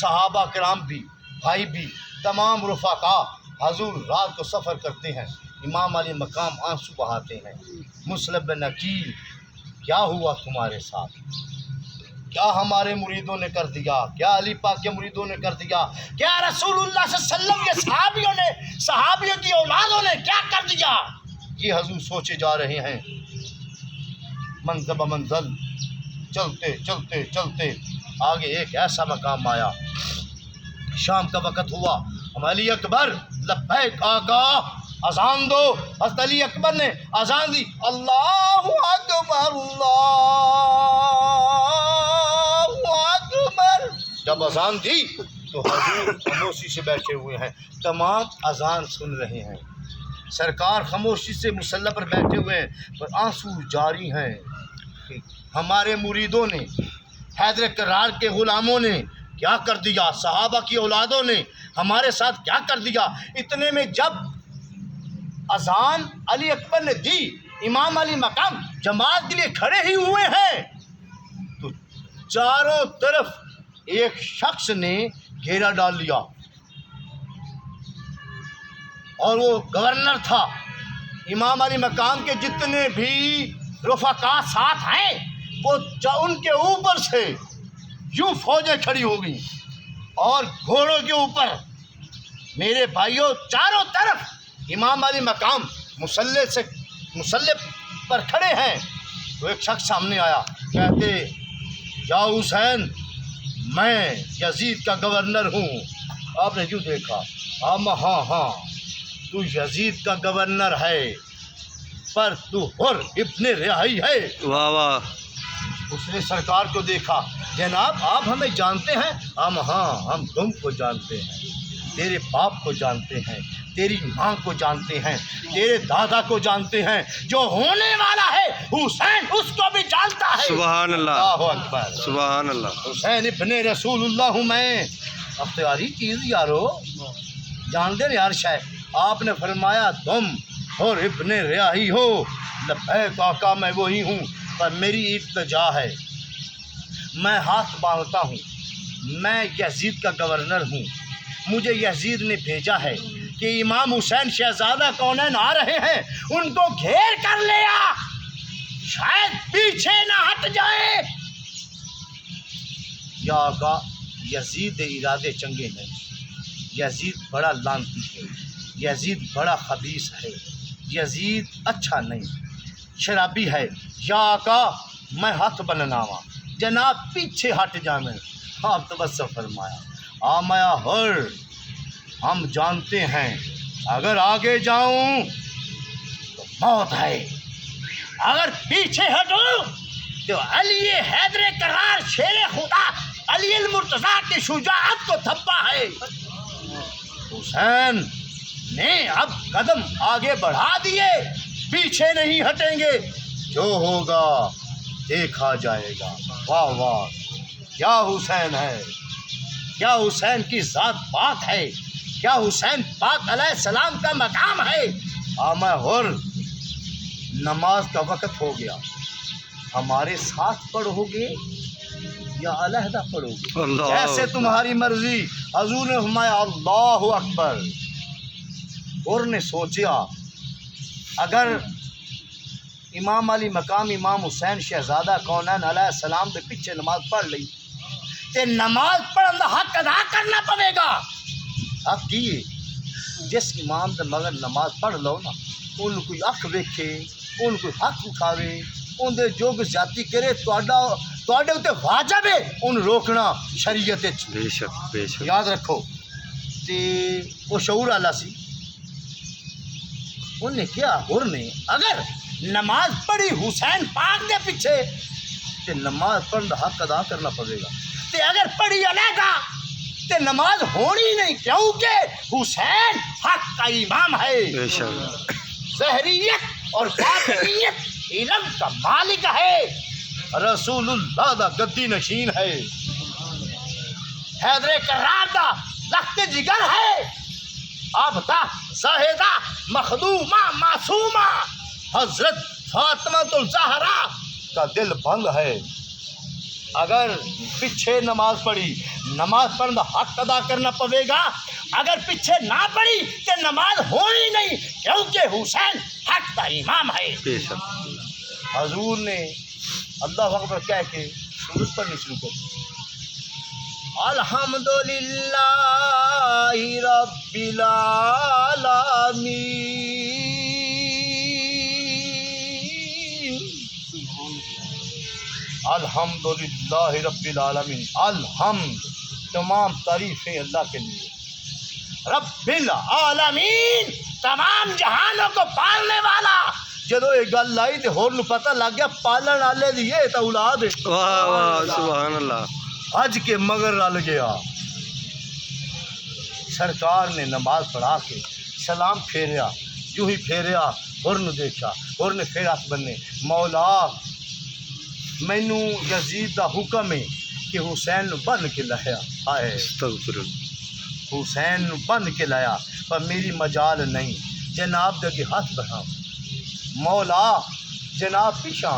صحابہ کرام بھی, بھائی بھی, تمام رفقا حضور رات کو سفر کرتے ہیں. امام علی مقام آنسو بہاتے ہیں. مصعب بن عقیل کیا ہوا تمہارے ساتھ, کیا ہمارے مریدوں نے کر دیا, کیا علی پاک کے مریدوں نے کر دیا, کیا رسول اللہ صلی اللہ علیہ وسلم کے صحابیوں نے, صحابیوں کی اولادوں نے کیا کر دیا. یہ حضور سوچے جا رہے ہیں. منزل بہ منزل چلتے چلتے چلتے آگے ایک ایسا مقام آیا. شام کا وقت ہوا. ہم علی اکبر لبیک آقا اذان دو. حضرت علی اکبر نے اذان دی. اللہ اکبر اللہ اکبر. جب اذان دی تو حضور خاموشی سے بیٹھے ہوئے ہیں, تمام اذان سن رہے ہیں. سرکار خاموشی سے مصلی پر بیٹھے ہوئے ہیں, پر آنسو جاری ہیں. ہمارے مریدوں نے, حیدر کرار کے غلاموں نے کیا کر دیا, صحابہ کی اولادوں نے ہمارے ساتھ کیا کر دیا. اتنے میں جب اذان علی اکبر نے دی, امام علی مقام جماعت کے لیے کھڑے ہی ہوئے ہیں, تو چاروں طرف ایک شخص نے گھیرا ڈال لیا, اور وہ گورنر تھا. امام علی مقام کے جتنے بھی رفقا ساتھ ہیں وہ ان کے اوپر سے یوں فوجیں کھڑی ہو گئیں, اور گھوڑوں کے اوپر میرے بھائیوں چاروں طرف امام علی مقام مسلح پر کھڑے ہیں. تو ایک شخص سامنے آیا, کہتے یا حسین میں یزید کا گورنر ہوں. آپ نے کیوں دیکھا, ہاں تو یزید کا گورنر ہے, پر تو حر ابن رہائی ہے. واہ واہ. اس نے سرکار کو دیکھا. جناب آپ ہمیں جانتے ہیں؟ ہاں ہم تم کو جانتے ہیں, تیرے باپ کو جانتے ہیں, تیری ماں کو جانتے ہیں, تیرے دادا کو جانتے ہیں, جو ہونے والا ہے حسین اس کو بھی جانتا ہے. سبحان اللہ, اللہ اکبر. سبحان اللہ. حسین ابن رسول اللہ ہوں میں. اختیاری چیز یارو, جان دے یار. شاید آپ نے فرمایا تم اور ابن رہائی ہو. لبیک آقا میں وہی ہوں, پر میری التجا ہے, میں ہاتھ باندھتا ہوں. میں یزید کا گورنر ہوں. مجھے یزید نے بھیجا ہے کہ امام حسین شہزادہ کونین آ رہے ہیں, ان کو گھیر کر لیا, شاید پیچھے نہ ہٹ جائے. یا آقا یزید دے ارادے چنگے نہیں، یزید بڑا لانتی ہے، یزید بڑا خبیث ہے، یزید اچھا نہیں، شرابی ہے۔ یا آقا میں ہاتھ بنناواں، جناب پیچھے ہٹ جاویں۔ آپ تو بس فرمایا آمایا ہر ہم جانتے ہیں اگر آگے جاؤں تو موت ہے، اگر پیچھے ہٹوں تو علی حیدر کرار شیر خدا علی المرتضیٰ کی شجاعت کو تھپا ہے۔ حسین نے اب قدم آگے بڑھا دیے، پیچھے نہیں ہٹیں گے، جو ہوگا دیکھا جائے گا۔ واہ واہ، کیا حسین ہے، کیا حسین کی ذات پاک ہے، کیا حسین پاک علیہ السلام کا مقام ہے۔ آمہ ہر نماز کا وقت ہو گیا، ہمارے ساتھ پڑھو گے یا علیحدہ پڑھو گے؟ اللہ جیسے تمہاری مرضی۔ حضور نے فرمایا اللہ اکبر، اور نے سوچا اگر امام علی مقام امام حسین شہزادہ کونین علیہ السلام کے پیچھے نماز پڑھ لی تے نماز پڑھن دا حق ادا کرنا پوے گا۔ اب کی جس امام دے مگر نماز پڑھ لو نا، ان کوئی اکھ ویکھے، ان کوئی ہاتھ اٹھاوے، ان دے جو بھی زیادتی کرے، تواڈے اُتے واجب ہے ان روکنا شریعت وچ۔ بے شک بے شک۔ یاد رکھو تے وہ شعور والا سی، انہوں نے کیا ہر نے اگر نماز پڑھی حسین پاک دے پیچھے تے نماز پڑھن دا حق ادا کرنا پڑے گا، تے اگر پڑھی علیحدہ تے نماز ہونی نہیں، کیونکہ حسین حق کا امام ہے۔ بے شک۔ ظہریت اور باطنیت علم کا مالک ہے، رسول اللہ دا گدی نشین ہے، حیدر کرار دا لخت جگر ہے، آبدہ زاہدہ مخدومہ معصومہ حضرت فاطمہ الزہرا کا دل بند ہے۔ اگر پیچھے نماز پڑھی، نماز پڑھنا حق ادا کرنا پوے گا، اگر پیچھے نہ پڑھی تو نماز ہونی نہیں، کیونکہ حسین حق کا امام ہے۔ بے شک۔ حضور نے اللہ اکبر کہہ کے سورت پڑھنی شروع کر دی۔ الحمدللہ رب العالمین، الحمدللہ رب العالمین، الحمد تمام تعریفیں اللہ کے لیے، رب العالمین تمام جہانوں کو پالنے والا۔ جدو یہ گل آئی تو ہور نو پتہ لگ گیا پالن والے دی یہ تو اولاد ہے۔ واہ واہ سبحان اللہ۔ حج کے مگر رل گیا، سرکار نے نماز پڑھا کے سلام پھیریا، جو ہی پھیریا ہور نو دیکھا، ہور نے پھر ہاتھ بننے، مولا مینو یزید دا حکم ہے کہ حسین نو بن کے لایا، آئے استغفر اللہ۔ حسین نو بن کے لایا، پر میری مجال نہیں، جناب دے کے ہاتھ بڑھا، مولا جناب پیچھا،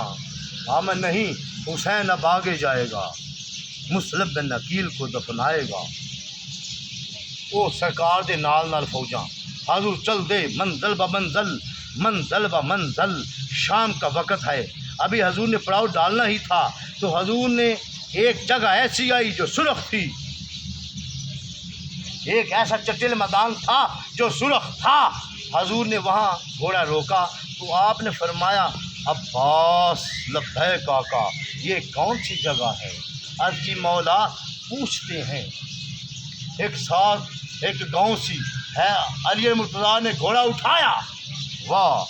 ہم نہیں، حسین اب آگے جائے گا، مسلم بن عقیل کو دفنائے گا۔ وہ سرکار دے نال نال فوجاں، حضور چل دے منزل با منزل، منزل با منزل۔ شام کا وقت ہے، ابھی حضور نے پڑاؤ ڈالنا ہی تھا تو حضور نے ایک جگہ ایسی آئی جو سرخ تھی، ایک ایسا چٹیل میدان تھا جو سرخ تھا، حضور نے وہاں گھوڑا روکا تو آپ نے فرمایا عباس لبیک آقا، یہ کون سی جگہ ہے؟ عرض کی مولا پوچھتے ہیں، ایک ساتھ ایک گاؤں سی ہے، علی مرتضیٰ نے گھوڑا اٹھایا، واہ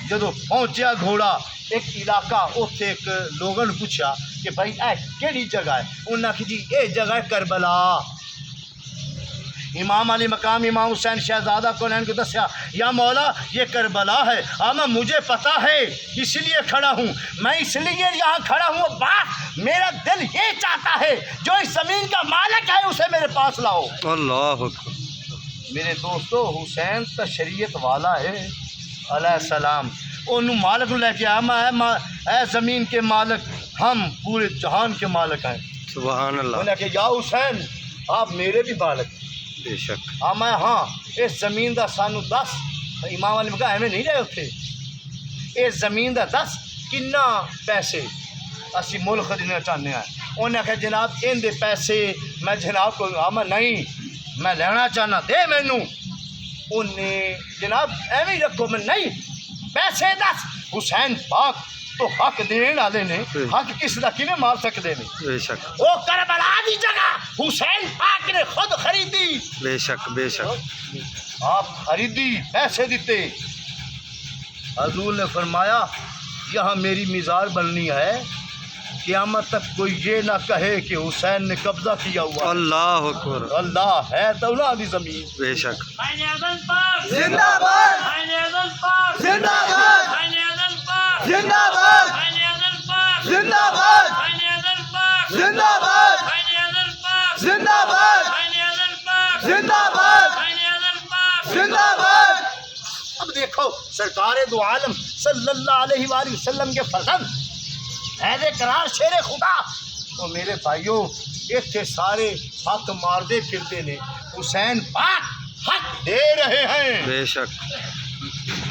جدو پہنچیا گھوڑا ایک علاقہ، اتنے ایک لوگوں نے پوچھا کہ بھائی اے کیڑی جگہ ہے؟ انہوں نے کہا جی یہ جگہ ہے کربلا۔ امام علی مقام امام حسین شہزادہ کونین کو دسیا یا مولا یہ کربلا ہے، اما مجھے پتا ہے اس لیے کھڑا ہوں، میں اس لیے یہاں کھڑا ہوں، بات میرا دل یہ چاہتا ہے جو اس زمین کا مالک ہے اسے میرے پاس لاؤ۔ اللہ اکبر۔ میرے دوستو حسین تو شریعت والا ہے علیہ السلام، انہوں مالک لے کے آیا، اے زمین کے مالک ہم پورے جہان کے مالک ہیں۔ سبحان اللہ۔ انہوں نے کہا یا حسین آپ میرے بھی مالک ہیں۔ بے شک۔ میں ہاں اس زمین دا سانو دس، امام علی کہا ایویں نہیں رہے اتنے، اس زمین دا دس کنا پیسے، اسی ملک خریدنا چاہتے ہیں. انہیں آخیا جناب ان دے پیسے میں جناب کو میں نہیں میں لینا چاہنا دے مینو. انہیں جناب ایویں ہی رکھو میں نہیں پیسے دس. حسین پاک تو حق دین والے نے حق کس کا کیویں مار سکتے ہیں. بے شک وہ کربلا دی جگہ حسین پاک نے خود خریدی. بے شک بے شک. آپ خریدی پیسے دیتے. حضور نے فرمایا یہاں میری مزار بننی ہے قیامت تک کوئی یہ نہ کہے کہ حسین نے قبضہ کیا ہوا. اللہ اکبر. اللہ ہے تو دی زمین. بے شک. قائد اعظم پاک زندہ باد قائد اعظم پاک زندہ باد قائد اعظم پاک زندہ باد قائد اعظم پاک زندہ باد قائد اعظم پاک زندہ باد قائد اعظم پاک زندہ باد قائد اعظم پاک زندہ باد قائد اعظم پاک زندہ باد. اب دیکھو سرکار دو عالم صلی اللہ علیہ وآلہ وسلم کے فرزند حیدر قرار شیر خدا. تو میرے بھائیوں اتنے سارے حق ماردے پھرتے نے حسین پاک حق دے رہے ہیں. بے شک.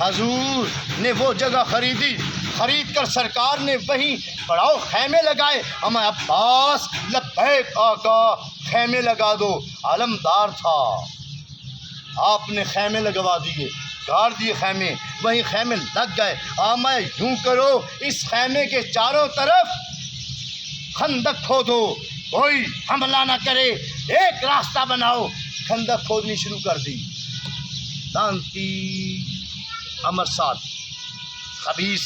حضور نے وہ جگہ خریدی. خرید کر سرکار نے وہیں بڑاؤ خیمے لگائے. ہمیں عباس لبیک آقا خیمے لگا دو. علمدار تھا آپ نے خیمے لگوا دیے گاڑ دیے خیمے. وہیں خیمے لگ گئے. میں یوں کرو اس خیمے کے چاروں طرف خندق کھودو کوئی حملہ نہ کرے. ایک راستہ بناؤ. خندق کھودنی شروع کر دی. لانتی امرساد خبیث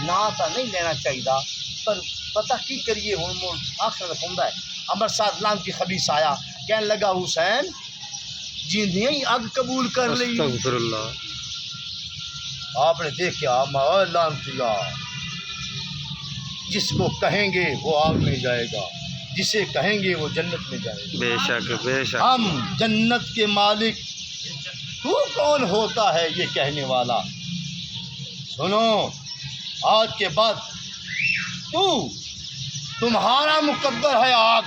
نا تو نہیں لینا چاہیے پر پتہ کی کریے ہوں ملک آخر رکھا ہے. امرساد لانتی خبیث آیا کہنے لگا حسین جیندیاں ہی اگ قبول کر لی. استغفر اللہ. آپ نے دیکھا لانتیا جس کو کہیں گے وہ آگ میں جائے گا جسے کہیں گے وہ جنت میں جائے گا. بے شک بے شک. ہم جنت کے مالک تو کون ہوتا ہے یہ کہنے والا. سنو آج کے بعد تمہارا مقدر ہے آگ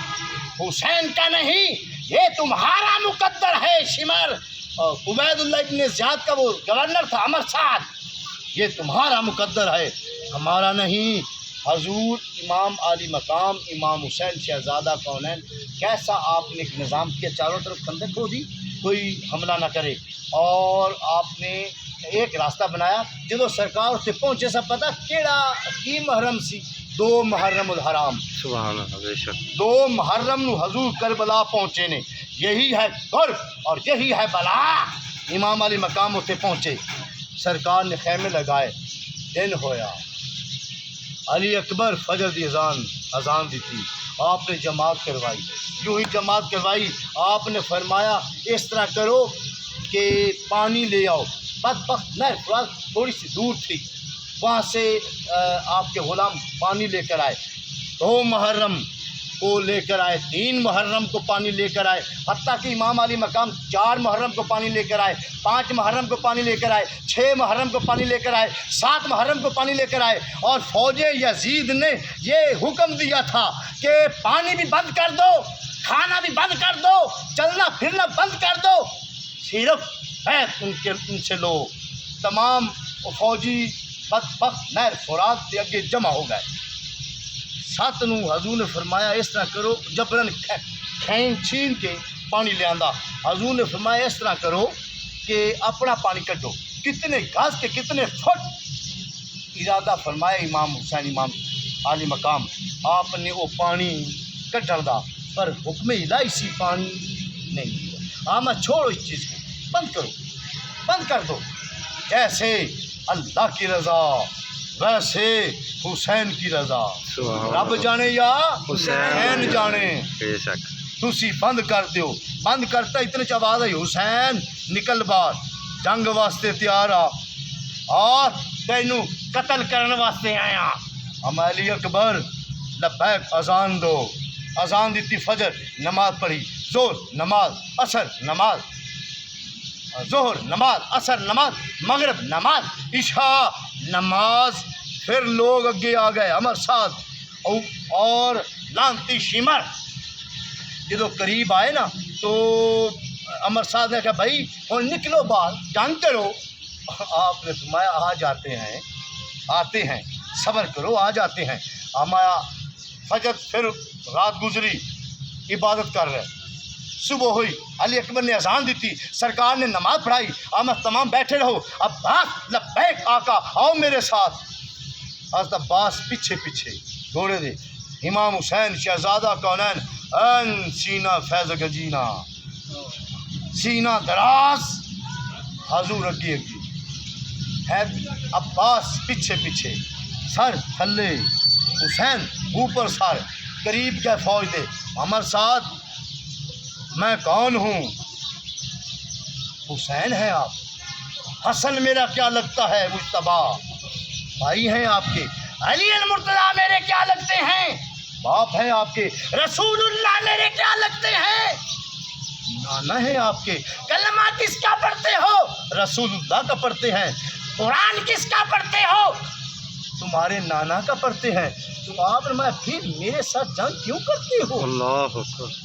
حسین کا نہیں یہ تمہارا مقدر ہے. شمر اور عبید اللہ ابن زیاد کا وہ گورنر تھا امرساد یہ تمہارا مقدر ہے ہمارا نہیں. حضور امام عالی مقام امام حسین شہزادہ کونین کیسا آپ نے ایک نظام کیا چاروں طرف خندق کھو دی کوئی حملہ نہ کرے. اور آپ نے ایک راستہ بنایا جدو سرکار سے پہنچے سب پتہ کیڑا کی محرم سی 2 محرم الحرام. سبحان اللہ. بے شک. 2 محرم نو حضور کربلا پہنچے نے. یہی ہے غرب اور یہی ہے بلا. امام علی مقام اتنے پہنچے سرکار نے خیمے لگائے. دن ہویا علی اکبر فجر دی اذان دیتی. آپ نے جماعت کروائی. یوں ہی جماعت کروائی آپ نے فرمایا اس طرح کرو کہ پانی لے آؤ. بدبخت نہر فرات تھوڑی سی دور تھی وہاں سے آپ کے غلام پانی لے کر آئے. 2 محرم کو لے کر آئے 3 محرم کو پانی لے کر آئے حتیٰ کہ امام علی مقام 4 محرم کو پانی لے کر آئے 5 محرم کو پانی لے کر آئے 6 محرم کو پانی لے کر آئے 7 محرم کو پانی لے کر آئے. اور فوج یزید نے یہ حکم دیا تھا کہ پانی بھی بند کر دو کھانا بھی بند کر دو چلنا پھرنا بند کر دو صرف بیت ان سے لو. تمام فوجی بدبخت نہر فرات کے اگے جمع ہو گئے. 7 نو حضور نے فرمایا اس طرح کرو جبرن کھین چھین کے پانی لے آندا. حضور نے فرمایا اس طرح کرو کہ اپنا پانی کٹو کتنے گز کے کتنے فٹ. ارادہ فرمایا امام حسین امام عالی مقام آپ نے وہ پانی کٹن دا پر حکم الہی سی پانی نہیں دیا. میں چھوڑو اس چیز کو بند کرو بند کر دو. جیسے اللہ کی رضا ویسے حسین کی رضا. رب جانے یا حسین جانے. بے شک. تسی بند کر دیو. بند کرتا اتنے چواز آئی حسین نکل بار جنگ واسطے تیار آ تینوں قتل کرنے واسطے آیا. ہم علی اکبر لبیک اذان دو. اذان دیتی فجر نماز پڑھی زور نماز اثر نماز ظہر نماز اثر نماز مغرب نماز عشاء نماز. پھر لوگ اگے آ گئے امرساد اور لانتی شمر جدو قریب آئے نا تو امرساد نے کہا بھائی ہوں نکلو باہر جنگ کرو. آپ نے فرمایا آ جاتے ہیں آتے ہیں صبر کرو آ جاتے ہیں. آمایا فجر پھر رات گزری عبادت کر رہے. صبح ہوئی علی اکبر نے اذان دی تھی, سرکار نے نماز پڑھائی. آمد تمام بیٹھے رہو. عباس لبیک آقا آؤ میرے ساتھ. حضرت عباس پیچھے پیچھے دوڑے دے. امام حسین شہزادہ کونین این سینہ فیض گجینہ سینہ دراز حضور اگی اگی ہے. عباس پیچھے پیچھے سر تھلے حسین اوپر سر قریب گئے فوج دے. عمر ساتھ میں کون ہوں؟ حسین ہیں آپ. حسن میرا کیا لگتا ہے مجتبیٰ بھائی ہیں آپ کے. علی المرتضیٰ میرے کیا لگتے ہیں باپ ہیں آپ کے. رسول اللہ میرے کیا لگتے ہیں نانا ہیں آپ کے. کلمہ کس کا پڑھتے ہو رسول اللہ کا پڑھتے ہیں. قرآن کس کا پڑھتے ہو تمہارے نانا کا پڑھتے ہیں. تو آپ نے پھر میرے ساتھ جنگ کیوں کرتے ہو؟ اللہ اکبر.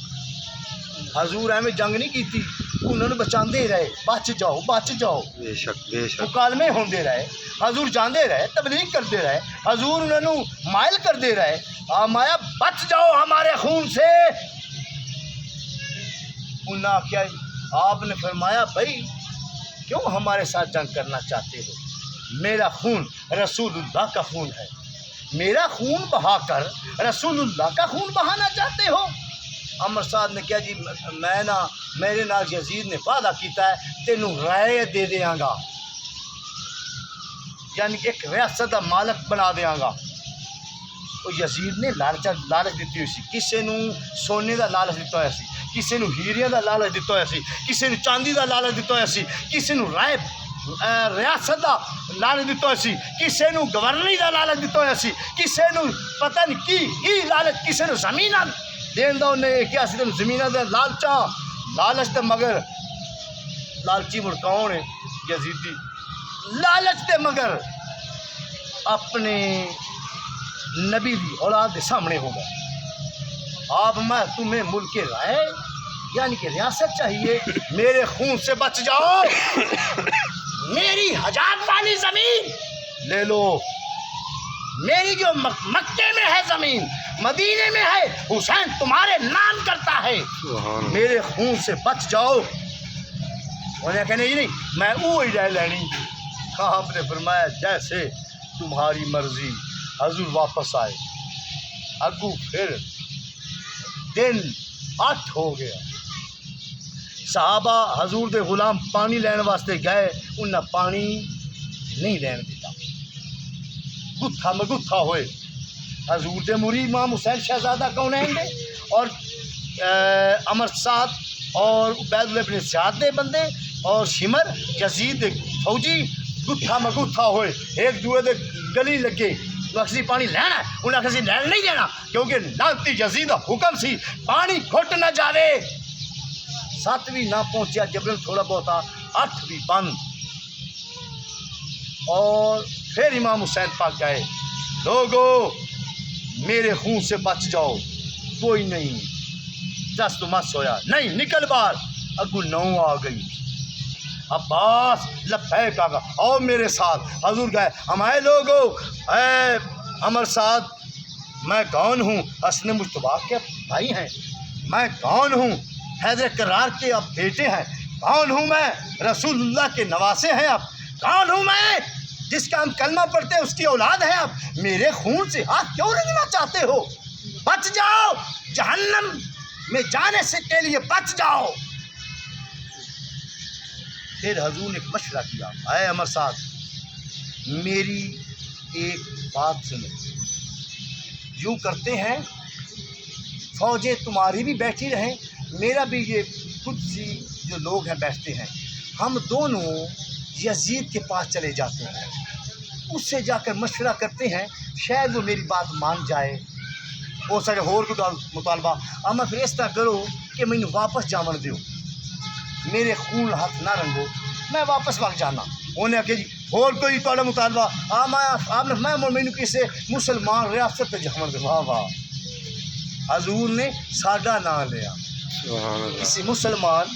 حضور میں جنگ نہیں کی تھی, انہوں نے بچاندے رہے. بچ جاؤ بچ جاؤ. بے شک بے شک. مکالمے ہوندے رہے. حضور جاندے رہے, تبلیغ کرتے رہے. حضور انہوں نے مائل کر دے رہے. آمایا بچ جاؤ ہمارے خون سے. انہوں نے کیا آپ نے فرمایا بھائی کیوں ہمارے ساتھ جنگ کرنا چاہتے ہو؟ میرا خون رسول اللہ کا خون ہے. میرا خون بہا کر رسول اللہ کا خون بہانا چاہتے ہو؟ عمر صاحب نے کہا جی میں نا میرے نال یزید نے وعدہ کیتا ہے تینوں رائے دے دیاں گا, یعنی ایک ریاست دا مالک بنا دیاں گا. وہ یزید نے لالچ دیتی ہوئی سی. کسے نو سونے دا لالچ دیتا ہویا سی, کسے نو ہیریاں دا لالچ دیتا ہویا سی, کسے نو چاندی دا لالچ دیتا ہویا سی, کسے نو رائے ریاست دا لالچ دیتا ہویا سی, کسے نو گورنری دا لالچ دیتا ہویا سی, کسے نو پتہ نہیں کی لالچ, کسے نو زمیناں دین دا انہیں کیا سی تینوں زمیناں دے لالچاں لالچ تے مگر لالچی مڑ کون ہے یزیدی. لالچ تے مگر اپنے نبی دی اولاد دے سامنے ہوگا. آپ میں تمہیں ملک رائے یعنی کہ ریاست چاہیے, میرے خون سے بچ جاؤ. میری حجاب والی زمین لے لو. میری جو مکے میں ہے زمین مدینے میں ہے, حسین تمہارے نام کرتا ہے. میرے خون سے بچ جاؤ. انہیں کہنے جی نہیں میں وہی رہ لینی. آپ نے فرمایا جیسے تمہاری مرضی. حضور واپس آئے. اگو پھر دن 8 ہو گیا. صحابہ حضور دے غلام پانی لین واسطے گئے, انہیں پانی نہیں لین دیتا. گتھا مگتھا ہوئے. حضور دے مرید امام حسین شہزادہ کونین دے اور عمر سعد اور عبید اللہ بن زیاد دے بندے اور شمر یزید دے فوجی گتھا مگتھا ہوئے. ایک دوے دے گلی لگے. اسی پانی لینا ہے, انہیں کسی لین نہیں دینا کیونکہ لانتی یزید دا حکم سی پانی گھٹ نہ جاوے. 7 بھی نہ پہنچیا جبرن تھوڑا بہت آ, 8 بھی بند. اور پھر امام حسین پاک گئے. لوگو میرے خون سے بچ جاؤ. کوئی نہیں دس تو مت سویا نہیں نکل باہر. اگو 9 آ گئی. عباس لبیک آگا آؤ میرے ساتھ. حضور گئے. ہمارے لوگو اے عمر سعد میں کون ہوں؟ حسن مجتبیٰ کے بھائی ہیں. میں کون ہوں؟ حیدر کرار کے آپ بیٹے ہیں. کون ہوں میں؟ رسول اللہ کے نواسے ہیں آپ. کون ہوں میں؟ جس کا ہم کلمہ پڑھتے ہیں اس کی اولاد ہے آپ. میرے خون سے ہاتھ کیوں رنگنا چاہتے ہو؟ بچ جاؤ. جہنم میں جانے سے کے لیے بچ جاؤ. پھر حضور نے ایک مشورہ کیا. اے عمر صاحب میری ایک بات سنو. یوں کرتے ہیں فوجیں تمہاری بھی بیٹھی رہیں, میرا بھی یہ خود سی جو لوگ ہیں بیٹھتے ہیں. ہم دونوں یزید کے پاس چلے جاتے ہیں, اس سے جا کر مشورہ کرتے ہیں, شاید وہ میری بات مان جائے. وہ سارے ہور کو مطالبہ اما پھر اس طرح کرو کہ مجھے واپس جامن دیو, میرے خون ہاتھ نہ رنگو, میں واپس وقت جانا. انہیں کہ جی اور کوئی تھوڑا مطالبہ آپ نے میں مینو کسی مسلمان ریاست جامن دے. واہ واہ. حضور نے ساڈا نام لیا. کسی مسلمان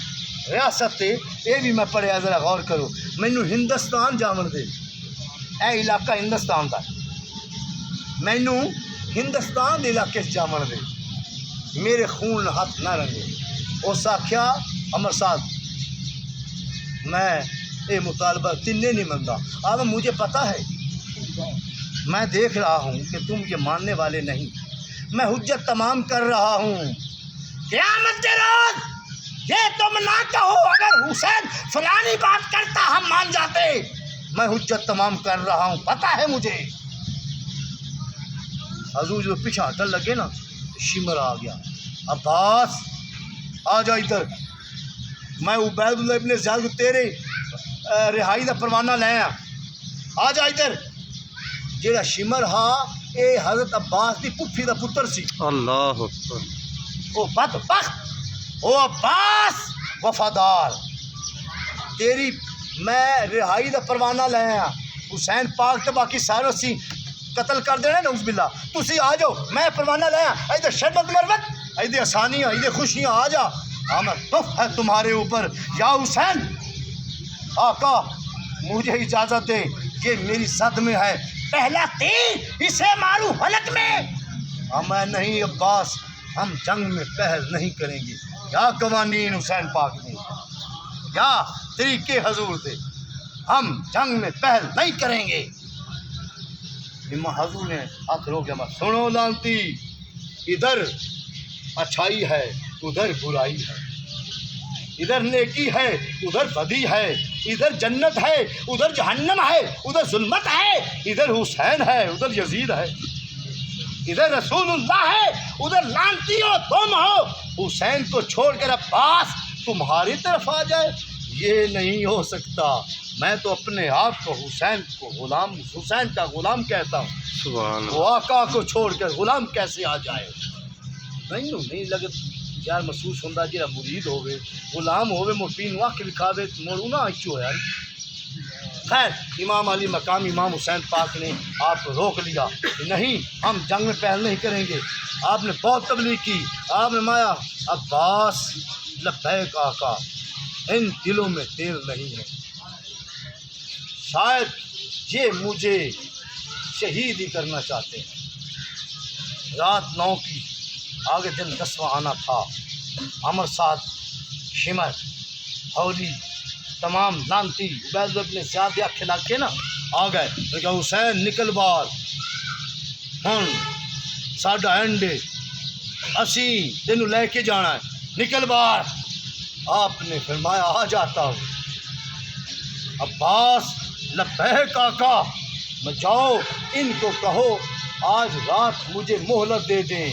ریاست تے یہ بھی میں پڑھیا ذرا غور کرو. مینو ہندوستان جامن دے. اے علاقہ ہندوستان دا مینوں ہندوستان دے علاقے جاون دے، میرے خون ہاتھ نہ رنگے۔ اس آکھیا امر صاحب میں یہ مطالبہ تینے نہیں منتا، اب مجھے پتہ ہے، میں دیکھ رہا ہوں کہ تم یہ ماننے والے نہیں، میں حجت تمام کر رہا ہوں۔ قیامت کے روز یہ تم نہ کہو اگر حسین فلانی بات کرتا ہم مان جاتے، میں حجت تمام کر رہا ہوں، پتہ ہے مجھے۔ حضور جو پیچھے ہٹن لگے نا، شمر آ گیا، عباس آ جا ادھر، میں عبید اللہ ابن زیاد کو تیرے رہائی دا پروانہ لے آ جا ادھر۔ جیڑا شمر ہا اے حضرت عباس دی پھپھی دا پتر سی، اللہ اکبر۔ او بدبخت، او عباس وفادار، تیری میں رہائی دا پروانہ لے آیا، حسین پاک تے باقی سارے سی قتل کر دینا، نعوذ باللہ، تسی آ جاؤ، میں پروانہ لے آیا، ادھر شربت مربت، ادھر آسانیاں، ادھر خوشیاں، آ جا، ہمیں تف ہے تمہارے اوپر یا حسین۔ آقا مجھے اجازت دے، یہ میری صد میں ہے، پہلا تیر اسے مارو حلق میں۔ ہمیں نہیں عباس، ہم جنگ میں پہل نہیں کریں گے، یا قوانین حسین پاک نے یا طریقے حضور دے، ہم جنگ میں پہل نہیں کریں گے۔ امام حضور نے ہاتھ روک دیا، سنو لانتی، ادھر اچھائی ہے ادھر برائی ہے، ادھر نیکی ہے ادھر بدی ہے، ادھر جنت ہے ادھر جہنم ہے، ادھر ظلمت ہے ادھر حسین ہے ادھر یزید ہے، ادھر رسول اللہ ہے ادھر لعنتی ہو تم ہو، حسین کو چھوڑ کر عباس تمہاری طرف آ جائے، یہ نہیں ہو سکتا۔ میں تو اپنے آپ کو حسین کو غلام، حسین کا غلام کہتا ہوں، سبحان اللہ۔ وہ آقا کو چھوڑ کر غلام کیسے آ جائے؟ نہیں لگت یار محسوس ہوتا جا مرید ہوے غلام ہوے موٹی نو اکھ لکھاوے موڑو نہ اچو ہے۔ خیر امام علی مقام امام حسین پاک نے آپ کو روک لیا کہ نہیں ہم جنگ میں پہل نہیں کریں گے۔ آپ نے بہت تبلیغ کی، آپ نے مایا عباس لبیک آقا، ان دلوں میں تیل نہیں ہے، شاید یہ مجھے شہید ہی کرنا چاہتے ہیں۔ رات 9 کی آگے دن 10واں آنا تھا، امر ساتھ شمر ہولی تمام لانتی عبید اپنے زیادہ کھلا کے نا آ گئے، کہ حسین نکل بار ہن ساڈا اینڈے اسی تینوں لے کے جانا ہے، نکل بار۔ آپ نے فرمایا آ جاتا ہوں۔ عباس لبیک آقا، میں جاؤ ان کو کہو آج رات مجھے مہلت دے دیں۔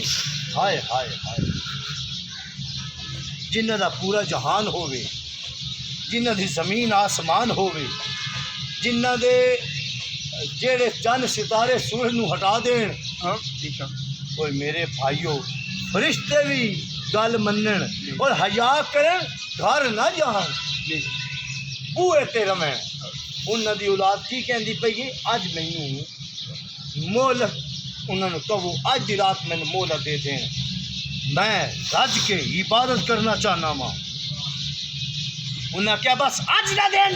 ہائے ہائے ہائے، جنہ دا پورا جہان ہووے، جنہ دی زمین آسمان ہووے، جنہ دے جیڑے چند ستارے سورج نو ہٹا دین، کوئی میرے بھائیو فرشتے بھی گل منن اور حیا کرن، گھر نہ جان بوئے تے رمیں۔ انہاں دی اولاد کی کہندی پئی ہے اج مینوں مہلت، انہوں نے کہو اج دی رات میں مہلت دے دیں، میں رج کے عبادت کرنا چاہنا ماں۔ انہوں نے کہا بس اج نہ دین۔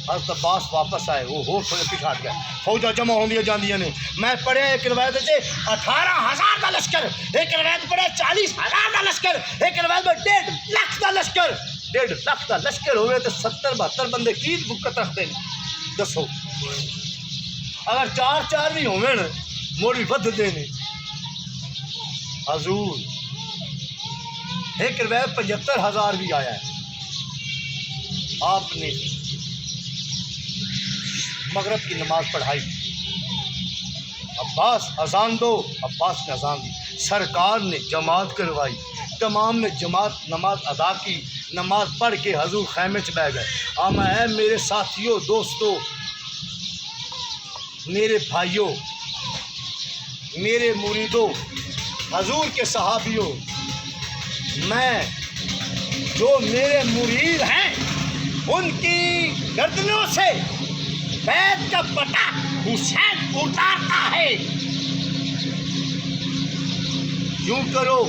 حضرت عباس واپس آئے، وہ ہو تھوڑے پیچھے ہٹ گئے، فوجاں جمع ہوندیاں جاندیاں نے۔ میں پڑھیا ایک روایت سے 18,000 کا لشکر، ایک روایت پڑھے 40,000 کا لشکر، ایک روایت میں 1.5 لاکھ کا لشکر۔ 1.5 لاکھ کا لشکر ہوئے تو 70-72 بندے کی بکت رکھتے ہیں، دسو اگر 4 بھی ہوئے نا موڑی ود دینے۔ حضور ایک روایت 75,000 بھی آیا ہے۔ آپ نے مغرب کی نماز پڑھائی، عباس اذان دو، عباس نے اذان دی، سرکار نے جماعت کروائی، تمام نے جماعت نماز ادا کی، نماز پڑھ کے حضور خیمے چ بہ گئے۔ آما اے میرے ساتھیوں، دوستوں، میرے بھائیوں، میرے مریدوں، حضور کے صحابیوں، میں جو میرے مرید ہیں ان کی گردنوں سے بیت کا پٹا حسین اتارتا ہے۔ یوں کرو،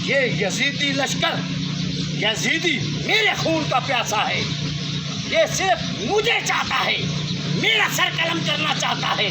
یہ یزیدی لشکر، یزیدی میرے خون کا پیاسا ہے، یہ صرف مجھے چاہتا ہے، میرا سر قلم کرنا چاہتا ہے۔